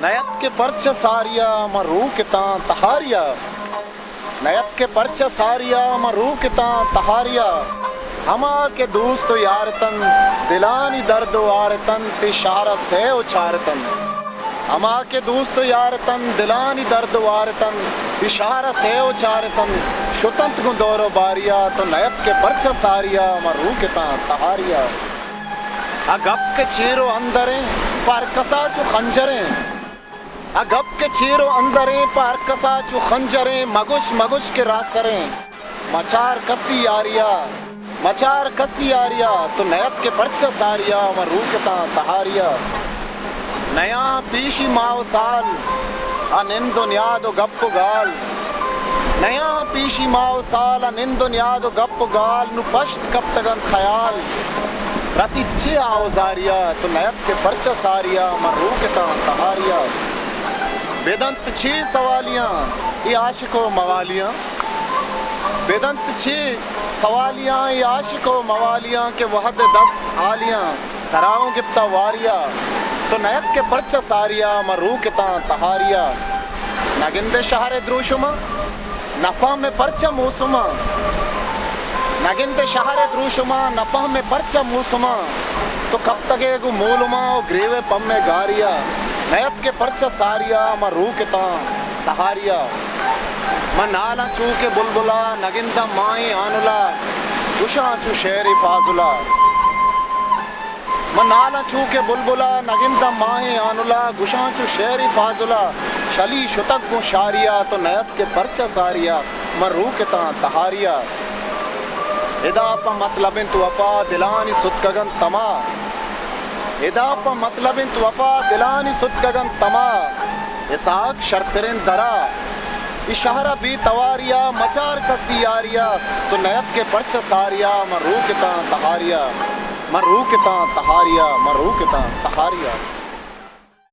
नयत के परच सारिया मरू किता तहारिया, नयत के परच सारिया मरू किता तहारिया। हमा के दोस्त यार तन दिलानी दर्द वार तन तिशारा से उचार तन। हमा के दोस्त यार तन दिलानी दर्द वार तन इशारा से उचार तन। शुतंत गु दौरो बारिया तो नयत के परच सारिया मरू किता तहारिया। अगप के चीरो अंदरे पार कसा चु खंजरे, अगप के चीरो अंदरे पार कसा चु खंजरे। मगुश मगुश के रासरे मचार कसी यारिया, मचार कसी यारिया तो नयत के परच सारिया मरू किता तहारिया। नया पीशी माओ साल अनिन दुनियादो गप गाल, नया पीशी माओ साल अनिन दुनियादो गप गाल। नु पश्त कब तगन ख्याल रसी छे आओजारिया तो नयत के परच सारिया मरू किता तहारिया। बेदंत छे सवालियां ये आशिको मवालियां, बेदंत छे सवालियां ये आशिको मवालियां के वहद दस्त आलियां धराऊं गिप्ता वारिया तो नयत के परच सारिया मरू किता तहारिया। नगिंदे शहर द्रुशुमा नफा में परच मूसुमा, नगिंदे शहर द्रुशुमा नफा में परच मूसुमा तो कब तके गु मूलुमा और ग्रेवे पम में गारिया। नयत के परच सारिया मरू किता तहारिया। मनाला चू के बुलबुला नगिंदा माई आनुला गुशा चू शेरी फाजुला। मनाला चू के बुलबुला नगिंदा माई आनुला गुशा चू शेरी फाजुला। शली शुतक गु शारिया तो नयत के परच सारिया मरू किता तहारिया। इदाप मतलबिन तु वफा दिलानी सुतगन तमा, इदाप मतलबिन तु वफा दिलानी सुतगन तमा। इसाक शर्तरिन दरा इशारा भी तवारिया मचार कसी यारिया तो नयत के परच सारिया मरू किता तहारिया, मरू किता तहारिया, मरू किता तहारिया।